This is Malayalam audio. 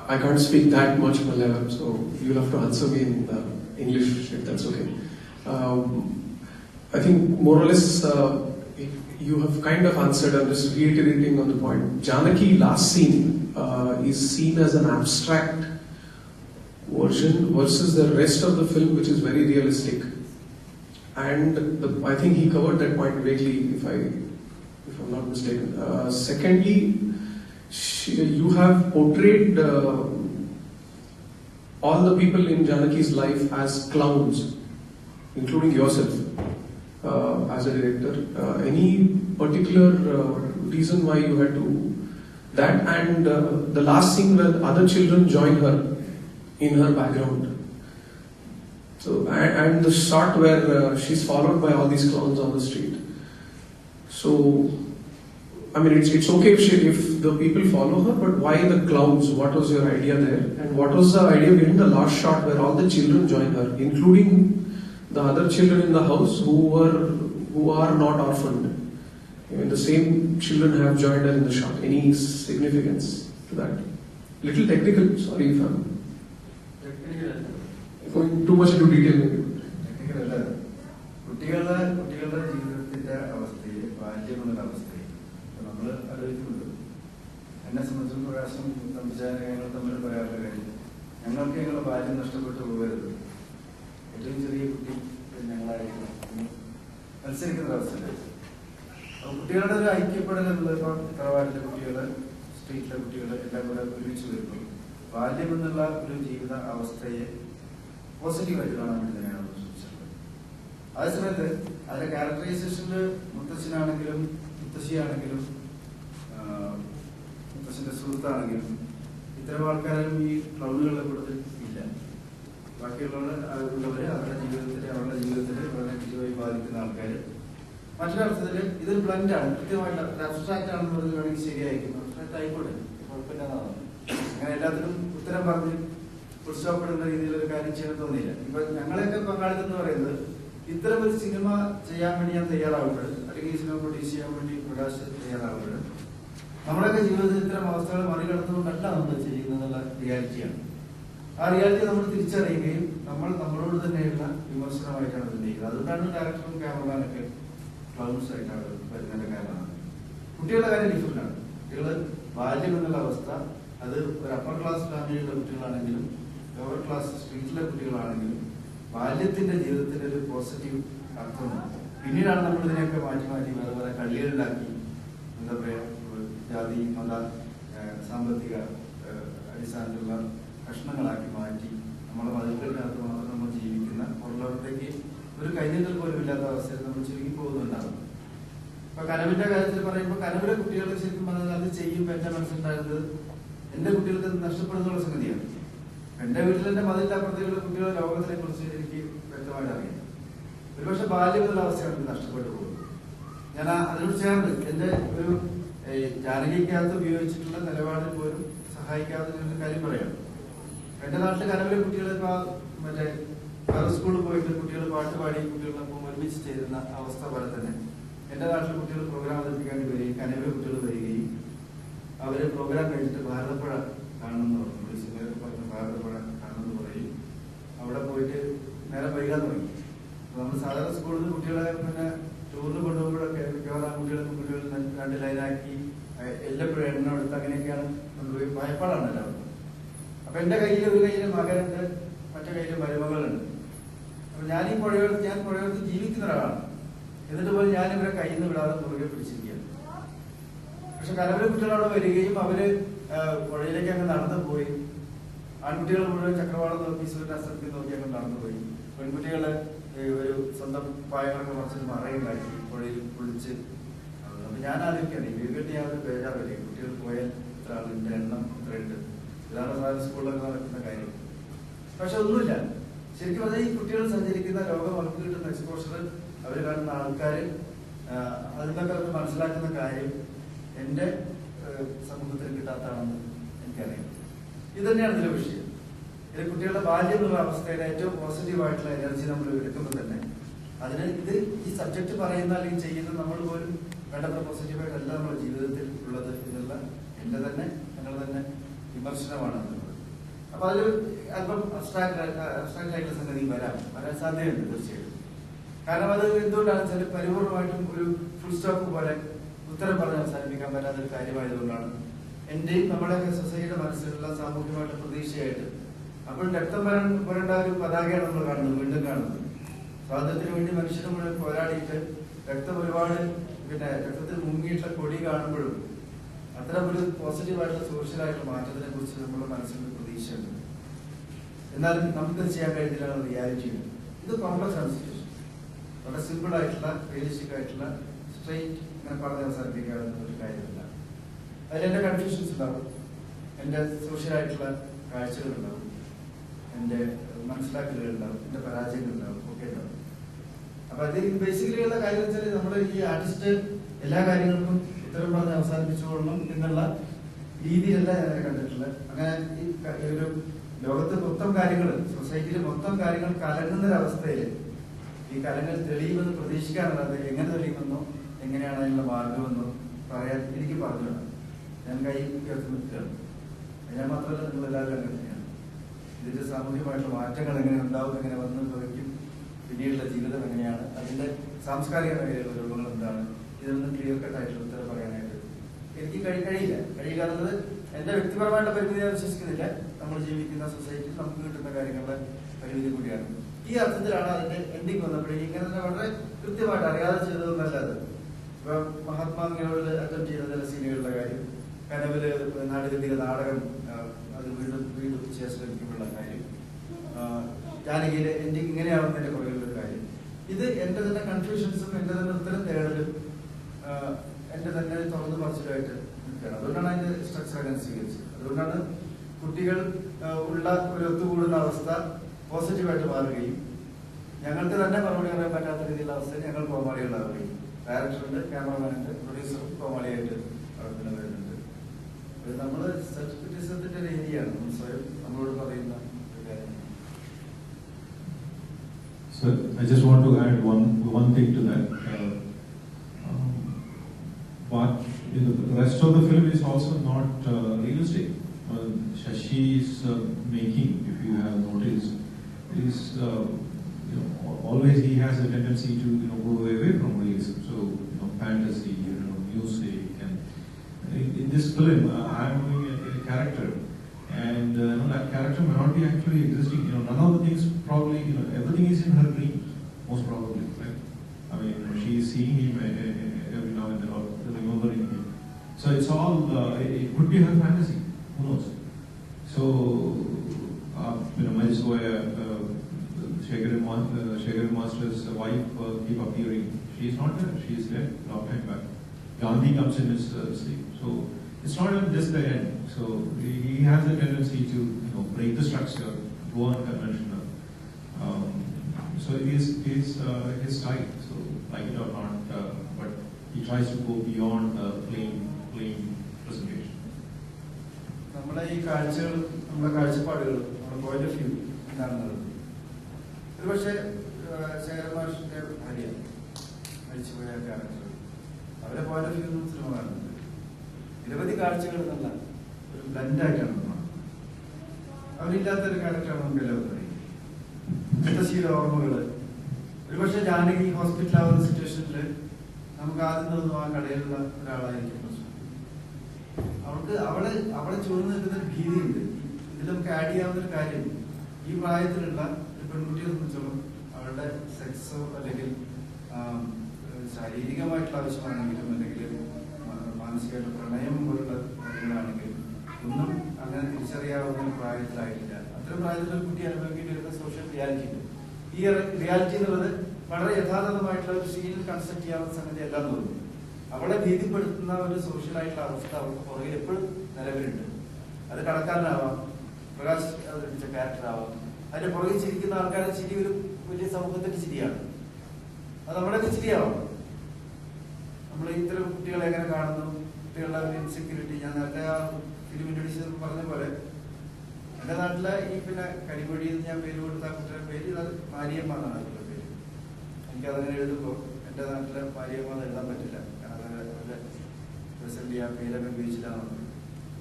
I can't speak that much Malayalam, so you'll have to answer me in English if that's okay. I think more or less you have kind of answered. I'm just reiterating on the point. Janaki last scene is seen as an abstract version versus the rest of the film, which is very realistic. And I think he covered that point vaguely, if I'm not mistaken. Secondly, you have portrayed all the people in Janaki's life as clowns, including yourself as a director. Any particular reason why you had to that? And the last scene where other children join her in her background. So and the shot where she's followed by all these clowns on the street. So I mean, it's okay if the people follow her, but why the clowns? What was your idea there? And what was the idea behind the last shot where all the children join her, including the other children in the house who are not orphaned? I mean, the same children have joined her in the shot. Any significance to that? Little technical. Sorry if I'm going too much into detail. എന്നെ സംബന്ധിച്ചും പ്രകാശം സംവിധായകങ്ങൾ തമ്മിൽ പറയാനുള്ള കാര്യം ഞങ്ങൾക്ക് ഞങ്ങളുടെ ബാല്യം നഷ്ടപ്പെട്ടു പോകരുത്. ഏറ്റവും ചെറിയ കുട്ടി ഞങ്ങളായിരിക്കും മത്സരിക്കുന്ന അവസ്ഥയില്. അപ്പൊ കുട്ടികളുടെ ഒരു ഐക്യപ്പെടൽ എന്നുള്ളത് ഇപ്പൊ തറവാട്ടിലെ കുട്ടികള്, സ്ട്രീറ്റിലെ കുട്ടികള് എല്ലാം കൂടെ ഒരുമിച്ച് വരുമ്പോൾ ബാല്യം എന്നുള്ള ഒരു ജീവിത അവസ്ഥയെ പോസിറ്റീവായിട്ട് കാണാൻ വേണ്ടി തന്നെയാണ് ശ്രമിച്ചിട്ടുള്ളത്. അതേസമയത്ത് അതിന്റെ ക്യാരക്ടറൈസേഷനില് മുത്തച്ഛനാണെങ്കിലും മുത്തശ്ശിയാണെങ്കിലും മുത്തശ്ശന്റെ സുഹൃത്താണെങ്കിലും ഇത്തരം ആൾക്കാരും ഈ ക്ലൗഡുകളുടെ കൂട്ടത്തിൽ ഇല്ല. ബാക്കിയുള്ളവര് അവരുടെ ജീവിതത്തിൽ വളരെ നെഗറ്റീവായി ബാധിക്കുന്ന ആൾക്കാര്. മറ്റൊരർത്ഥത്തില് ഇതൊരു ബ്ലൻഡാണ്, കൃത്യമായിട്ട് അബ്സ്ട്രാക്ട് ആണെന്ന് പറഞ്ഞ് വേണമെങ്കിൽ ശരിയായിരിക്കും. അബ്സ്ട്രാക്ട് ആയിക്കോട്ടെ, കുഴപ്പമില്ലാതാണ്. അങ്ങനെ എല്ലാത്തിനും ഉത്തരം പറഞ്ഞ് ഉത്സവപ്പെടുന്ന രീതിയിലൊരു കാര്യം ചെയ്യാൻ തോന്നിയില്ല. ഇപ്പൊ ഞങ്ങളെയൊക്കെ പങ്കാളിത്തം എന്ന് പറയുന്നത് ഇത്തരം ഒരു സിനിമ ചെയ്യാൻ വേണ്ടി ഞാൻ തയ്യാറാവുമ്പോൾ, അല്ലെങ്കിൽ ഈ സിനിമ പ്രൊഡ്യൂസ് ചെയ്യാൻ വേണ്ടി പ്രകാശ് തയ്യാറാവുമ്പോൾ നമ്മുടെയൊക്കെ ജീവിതത്തിൽ ഇത്തരം അവസ്ഥകൾ മറികടന്നുകൊണ്ടല്ല നമ്മൾ ചെയ്യുന്നതെന്നുള്ള റിയാലിറ്റിയാണ്. ആ റിയാലിറ്റി നമ്മൾ തിരിച്ചറിയുകയും നമ്മൾ നമ്മളോട് തന്നെയുള്ള വിമർശനമായിട്ടാണ് ഇത് ചെയ്യുന്നത്. അതുകൊണ്ടാണ് ഡയറക്ടറും ക്യാമറമാനൊക്കെ ക്ലൗൺസ് ആയിട്ടാണ് വരുന്നതിന്റെ കാരണമാണ്. കുട്ടികളുടെ കാര്യം ഡിഫറെന്റാണ്. കുട്ടികൾ ബാല്യം എന്നുള്ള അവസ്ഥ അത് ഒരു അപ്പർ ക്ലാസ് ഫാമിലിയിലുള്ള കുട്ടികളാണെങ്കിലും ലോവർ ക്ലാസ് സ്ട്രീറ്റിലെ കുട്ടികളാണെങ്കിലും ബാല്യത്തിന്റെ ജീവിതത്തിന്റെ ഒരു പോസിറ്റീവ് അർത്ഥമുണ്ട്. പിന്നീടാണ് നമ്മൾ ഇതിനെയൊക്കെ മാറ്റി മാറ്റി വേറെ വേറെ കള്ളികളിലാക്കി, എന്താ പറയാ, ജാതി മത സാമ്പത്തിക അടിസ്ഥാനത്തിലുള്ള കഷ്ണങ്ങളാക്കി മാറ്റി നമ്മളെ മതിലുകളിനകത്ത് മാത്രം നമ്മൾ ജീവിക്കുന്ന പുറലോകത്തേക്ക് ഒരു കൈനീട്ടൽ പോലും ഇല്ലാത്ത അവസ്ഥയിൽ നമ്മൾ ചുരുങ്ങി പോകുന്നുണ്ടാകും. ഇപ്പൊ കനവിന്റെ കാര്യത്തിൽ പറയുമ്പോൾ കനവിലെ കുട്ടികൾ ശരിക്കും പറഞ്ഞാൽ അത് ചെയ്യുമ്പോൾ എന്റെ മനസ്സിലുണ്ടായിരുന്നത് എന്റെ കുട്ടികൾക്ക് നഷ്ടപ്പെടുന്നുള്ള സംഗതിയാണ്. എന്റെ വീട്ടിൽ എന്റെ മതിലിന്റെ അപ്പുറത്തേക്കുള്ള കുട്ടികളുടെ ലോകത്തിനെ കുറിച്ച് എനിക്ക് വ്യക്തമായിട്ട് അറിയാം. ഒരുപക്ഷെ ബാല്യം എന്നുള്ള അവസ്ഥയാണ് എനിക്ക് നഷ്ടപ്പെട്ടു പോകുന്നത്. ഞാൻ അതിനോട് ചേർന്ന് എന്റെ ഒരു ജാനകിക്കകത്ത് ഉപയോഗിച്ചിട്ടുള്ള നിലപാടിൽ പോലും സഹായിക്കാതെ ഒരു കാര്യം പറയാം. എന്റെ നാട്ടിലെ കനവിലെ കുട്ടികൾ ഇപ്പൊ മറ്റേ സ്കൂളിൽ പോയിട്ട് കുട്ടികൾ പാട്ട് പാടി കുട്ടികളൊപ്പം ഒരുമിച്ച് ചെയ്യുന്ന അവസ്ഥ പോലെ തന്നെ എന്റെ നാട്ടിലെ കുട്ടികൾ പ്രോഗ്രാം അവതരിപ്പിക്കാൻ വരികയും കനവിലെ കുട്ടികൾ വരികയും അവര് പ്രോഗ്രാം കഴിഞ്ഞിട്ട് ഭാരതപ്പുഴ കാണണമെന്ന് പറഞ്ഞു. ഭാരതപ്പുഴ കാണണമെന്ന് പറയും. അവിടെ പോയിട്ട് നേരെ വൈകാൻ തുടങ്ങി. നമ്മൾ സാധാരണ സ്കൂളിൽ നിന്ന് കുട്ടികളെ പിന്നെ ടൂറിന് കൊണ്ടുപോകുമ്പോഴൊക്കെ മിക്കവാറും കുട്ടികൾ 2 ലൈനാക്കി എല്ലപ്പോഴും എണ്ണ എടുത്ത് അങ്ങനെയൊക്കെയാണ് കൊണ്ടുപോയി. ഭയപ്പാടാണ് എല്ലാവർക്കും. അപ്പൊ എന്റെ കയ്യിൽ ഒരു കയ്യിലെ മകനുണ്ട്, മറ്റേ കയ്യിലെ മരുമകളുണ്ട്. അപ്പൊ ഞാൻ പുഴയോരത്ത് ജീവിക്കുന്ന ഒരാളാണ്. എന്നിട്ട് പോലും ഞാൻ ഇവരെ കയ്യിൽ നിന്ന് വിടാതെ പുറകെ പിടിച്ചിരിക്കുകയാണ്. പക്ഷെ കലവരെ കുട്ടികൾ അവിടെ വരികയും അവര് പുഴയിലേക്ക് അങ്ങ് നടന്നു പോയി. ആൺകുട്ടികൾ മുഴുവൻ ചക്രവാളം നോക്കി സൂര്യൻ അസ്തമയം നോക്കി അങ്ങ് നടന്നുപോയി. പെൺകുട്ടികള് ഒരു സ്വന്തം പായങ്ങളൊക്കെ കുറച്ച് മറയുണ്ടാക്കി പുഴയിൽ കുളിച്ച്. അപ്പൊ ഞാൻ ആലോചിക്കാണ് ഈ വീട്ടിൽ ഞാൻ ഒരു ബേജാറില്ലേ, കുട്ടികൾ പോയാൽ ഇത്ര ആളിന്റെ എണ്ണം ഇത്രയുണ്ട്. ഇതാണ് സാധാരണ സ്കൂളിലൊക്കെ നടക്കുന്ന കാര്യം. പക്ഷെ ഒന്നുമില്ല. ശരിക്കും പറഞ്ഞാൽ ഈ കുട്ടികൾ സഞ്ചരിക്കുന്ന ലോകം അവർക്ക് കിട്ടുന്ന എക്സ്പോഷർ, അവർ കാണുന്ന ആൾക്കാർ, അതിനൊക്കെ അവർ മനസ്സിലാക്കുന്ന കാര്യം എന്റെ സമൂഹത്തിൽ കിട്ടാത്തതാണെന്ന് എനിക്കറിയാം. ഇത് തന്നെയാണ് ഇതിലെ വിഷയം. ഇത് കുട്ടികളുടെ ബാല്യം എന്നുള്ള അവസ്ഥയുടെ ഏറ്റവും പോസിറ്റീവായിട്ടുള്ള എനർജി നമ്മൾ എടുക്കുമ്പോൾ തന്നെ അതിന് ഈ സബ്ജക്ട് പറയുന്ന അല്ലെങ്കിൽ ചെയ്യുന്ന നമ്മൾ പോലും വേണ്ടത്ര പോസിറ്റീവായിട്ടല്ല നമ്മുടെ ജീവിതത്തിൽ ഉള്ളത് എന്നുള്ള എന്റെ തന്നെ ഞങ്ങൾ തന്നെ വിമർശനമാണ്. അപ്പൊ അതിൽ അല്പം അബ്സ്ട്രാക്ട് ആയിട്ടുള്ള സംഗതി വരാൻ സാധ്യതയുണ്ട് തീർച്ചയായിട്ടും. കാരണം അത് എന്തുകൊണ്ടാണ് വെച്ചാൽ പരിപൂർണമായിട്ടും ഒരു ഫുൾ സ്റ്റോപ്പ് പോലെ ഉത്തരം പറഞ്ഞ് അവസാനിപ്പിക്കാൻ പറ്റാത്തൊരു കാര്യമായതുകൊണ്ടാണ് എന്റെയും നമ്മുടെ സൊസൈറ്റിയുടെ മനസ്സിലുള്ള സാമൂഹികമായിട്ടുള്ള പ്രതീക്ഷയായിട്ട് അപ്പോൾ രക്തം പുരണ്ട ഒരു പതാകയാണ് നമ്മൾ കാണുന്നത്, വീണ്ടും കാണുന്നത്. സ്വാതന്ത്ര്യത്തിന് വേണ്ടി മനുഷ്യന് മുഴുവൻ പോരാടിയിട്ട് രക്തം ഒരുപാട് രക്തത്തിൽ മുങ്ങിയിട്ടുള്ള കൊടി കാണുമ്പോഴും അത്തരം ഒരു പോസിറ്റീവായിട്ടുള്ള സോഷ്യലായിട്ടുള്ള മാറ്റത്തിനെ കുറിച്ച് നമ്മുടെ മനസ്സിൽ പ്രതീക്ഷയുണ്ട്. എന്നാൽ നമുക്കത് ചെയ്യാൻ കഴിയുന്നില്ല റിയാലിറ്റി. ഇത് കോംപ്ലക്സ് ആണ് സിറ്റുവേഷൻ. വളരെ സിമ്പിൾ ആയിട്ടുള്ള റിയലിസ്റ്റിക് ആയിട്ടുള്ള സ്ട്രെയിറ്റ് ഇങ്ങനെ പറഞ്ഞ് അവസാനിപ്പിക്കാവുന്ന ഒരു കാര്യമല്ല. അതിൽ എന്റെ കൺഫ്യൂഷൻസ് ഉണ്ടാവും, എന്റെ സോഷ്യലായിട്ടുള്ള കാഴ്ചകളുണ്ടാവും, എന്റെ മനസ്സിലാക്കലുകൾ ഉണ്ടാവും, എന്റെ പരാജയങ്ങൾ ഉണ്ടാവും, ഒക്കെ ഉണ്ടാവും. അപ്പൊ അത് ബേസിക്കലി ഉള്ള കാര്യം വെച്ചാൽ നമ്മുടെ ഈ ആർട്ടിസ്റ്റ് എല്ലാ കാര്യങ്ങൾക്കും ഉത്തരം പറഞ്ഞ് അവസാനിപ്പിച്ചുകൊള്ളണം എന്നുള്ള രീതിയല്ല ഞാൻ കണ്ടിട്ടുള്ളത്. അങ്ങനെ ഈ ഒരു ലോകത്ത് മൊത്തം കാര്യങ്ങൾ, സൊസൈറ്റിയിൽ മൊത്തം കാര്യങ്ങൾ കലങ്ങുന്നൊരവസ്ഥയില് ഈ കലങ്ങൾ തെളിയുമെന്ന് പ്രതീക്ഷിക്കാനുള്ളത് എങ്ങനെ തെളിയുമെന്നോ എങ്ങനെയാണ് അതിനുള്ള മാർഗമെന്നോ പറയാൻ എനിക്ക് പറഞ്ഞു വേണം. ഞാൻ കൈ ഉയർത്തി നിൽക്കുകയാണ്. ഞാൻ മാത്രമല്ല, നിങ്ങൾ എല്ലാവരും അങ്ങനെ തന്നെയാണ്. ഇതിന്റെ സാമൂഹികമായിട്ടുള്ള മാറ്റങ്ങൾ എങ്ങനെ ഉണ്ടാവും, എങ്ങനെ വന്നു ഭവിക്കും, പിന്നീടുള്ള ജീവിതം എങ്ങനെയാണ്, അതിന്റെ സാംസ്കാരിക മേഖലയിലുള്ള രൂപങ്ങൾ എന്താണ്, ഇതൊന്നും ക്ലിയർ കട്ട് ആയിട്ടുള്ള ഉത്തരം പറയാനായിട്ട് എനിക്ക് കഴിയില്ല എന്നുള്ളത് എന്റെ വ്യക്തിപരമായിട്ടുള്ള പരിമിതി ഞാൻ വിശ്വസിക്കുന്നില്ല. നമ്മൾ ജീവിക്കുന്ന സൊസൈറ്റിയിൽ നമുക്ക് കിട്ടുന്ന കാര്യങ്ങളുടെ പരിമിതി കൂടിയാണ്. ഈ അർത്ഥത്തിലാണ് അതിന്റെ എൻഡിങ് വന്നപ്പോഴേക്കും ഇങ്ങനെ തന്നെ വളരെ കൃത്യമായിട്ട് അറിയാതെ ചെയ്തതൊന്നല്ലത്. ഇപ്പൊ മഹാത്മാഗാന്ധിയോട് അറ്റംപ്റ്റ് ചെയ്ത ചില സീനുകളുടെ കാര്യം, കനവില് നാടുകെട്ടിയ നാടകം അത് വീണ്ടും ശേഷിക്കുമ്പോഴുള്ള കാര്യം, ജാനകിയിലെ എൻഡിങ് ഇങ്ങനെയാവുന്നതിന്റെ പുറകിലുള്ള കാര്യം, ഇത് എന്റെ തന്നെ കൺഫ്യൂഷൻസും എന്റെ തന്നെ ഉത്തരം തേടലും എന്റെ തന്നെ തുറന്നു പറച്ചിലുമായിട്ട് നിൽക്കുകയാണ്. അതുകൊണ്ടാണ് അതിന്റെ സ്ട്രക്ചർ അങ്ങനെ സ്വീകരിച്ചത്. അതുകൊണ്ടാണ് കുട്ടികൾ ഉള്ള ഒരു ഒത്തുകൂടുന്ന അവസ്ഥ പോസിറ്റീവായിട്ട് മാറുകയും ഞങ്ങൾക്ക് തന്നെ മറുപടി പറയാൻ പറ്റാത്ത രീതിയിലുള്ള അവസ്ഥയിൽ ഞങ്ങൾ കോമാളികളാവുകയും, ഡയറക്ടറുണ്ട്, ക്യാമറമാനുണ്ട്, പ്രൊഡ്യൂസറും കോമാളിയായിട്ട് പ്രവർത്തനം വരുന്നുണ്ട്. നമ്മള് സെൽഫ് ക്രിറ്റിസിസത്തിന്റെ ഒരു ഏരിയയാണ് നമ്മൾ സ്വയം നമ്മളോട് പറയുന്ന ഒരു കാര്യം. So I just want to add one thing to that. But the rest of the film is also not realistic. Shashi's making, if you have noticed, is always he has a tendency to go away from realism. So fantasy, music, and in this film, I am doing a character, and that character may not be actually existing. None of the things probably, everything is in her dreams, most probably, right? I mean, she is seeing him every now and then, or remembering him. So it's all, it could be her fantasy, who knows? So, Mahesh Goya, Shekhar Master's wife keep appearing. She is not there, she is dead long time back. Gandhi comes in his sleep. So it's not just the end. So he has a tendency to break the structure, go unconventional. So it is his style. So like it or not, but he tries to go beyond plain presentation. നമ്മുടെ ഈ കാഴ്ചകളും നമ്മുടെ കാഴ്ചപ്പാടുകളും നമ്മുടെ പോയിന്റ് ഓഫ് വ്യൂ എന്താണെന്നത് ഒരു പക്ഷേ ശേഖരമാഷിന്റെ ഭാര്യ മരിച്ചുപോയ ക്യാരക്ടർ അവരെ പോയിന്റ് ഓഫ് വ്യൂ സിനിമ കാണുന്നുണ്ട്. നിരവധി കാഴ്ചകൾ എന്നുള്ള ഒരു ബ്ലൻഡായിട്ടാണ് കാണുന്നത്. അവരില്ലാത്തൊരു ക്യാരക്ടറാണ് നമുക്ക് എല്ലാവരും അറിയാം. മുത്തശ്ശിയുടെ ഓർമ്മകള്, ഒരുപക്ഷെ ജാനകി ഹോസ്പിറ്റലാവുന്ന സിറ്റുവേഷനിൽ നമുക്ക് ആദ്യം തോന്നുന്നു ആ കടയിലുള്ള ഒരാളായിരിക്കും പ്രശ്നം. അവളെ ചൂഴ്ന്നു നിൽക്കുന്ന ഒരു ഭീതിയുണ്ട്. ഇതിൽ നമുക്ക് ആഡ് ചെയ്യാവുന്ന ഒരു കാര്യം, ഈ പ്രായത്തിലുള്ള ഒരു പെൺകുട്ടിയെ സംബന്ധിച്ചോളം അവളുടെ സെക്സോ അല്ലെങ്കിൽ ശാരീരികമായിട്ടുള്ള ആവശ്യമാണെങ്കിലും അല്ലെങ്കിൽ മാനസികമായിട്ടുള്ള പ്രണയം പോലുള്ള കാര്യങ്ങളാണെങ്കിലും ഒന്നും അങ്ങനെ തിരിച്ചറിയാവുന്ന ഒരു പ്രായത്തിലായിട്ടില്ല. അത്തരം പ്രായത്തിലുള്ള ഒരു കുട്ടി അനുഭവിക്കേണ്ടി വരുന്ന സോഷ്യൽ റിയാലിറ്റി ഉണ്ട്. ഈ റിയാലിറ്റി എന്നുള്ളത് വളരെ യഥാർത്ഥമായിട്ടുള്ള ഒരു സീനിൽ കൺസെപ്റ്റ് ചെയ്യാവുന്ന സംഗതി എല്ലാം തോന്നുന്നു. അവളെ ഭീതിപ്പെടുത്തുന്ന ഒരു സോഷ്യലായിട്ടുള്ള അവസ്ഥ അവർക്ക് പുറകിൽ എപ്പോഴും നിലവിലുണ്ട്. അത് കടക്കാരനാവാം, പ്രകാശ് അവതരിപ്പിച്ച ക്യാരക്ടർ ആവാം, അതിന്റെ പുറകിൽ ചിരിക്കുന്ന ആൾക്കാരുടെ ചിരി ഒരു വലിയ സമൂഹത്തിന്റെ ചിരിയാണ്. അത് നമ്മുടെയൊക്കെ ചിരിയാവാം. നമ്മൾ ഇത്തരം കുട്ടികളെ എങ്ങനെ കാണുന്നു, കുട്ടികളുടെ ഒരു ഇൻസെക്യൂരിറ്റി. ഞാൻ നേരത്തെ ആ ഫിലിം ഇൻട്രൊഡ്യൂസ് പറഞ്ഞ പോലെ എന്റെ നാട്ടിലെ ഈ കരിമൊഴി ഞാൻ പേര് കൊടുത്ത കുട്ടിയുടെ പേര് അത് മാരിയമ്മ എന്നാണ് അവരുടെ പേര്. എനിക്കതങ്ങനെ എഴുതുമ്പോൾ എന്റെ നാട്ടിലെ മാരിയമ്മ എന്ന് എഴുതാൻ പറ്റില്ല. കാരണം അവരുടെ പേരൊക്കെ ഉപയോഗിച്ചിട്ടാണ്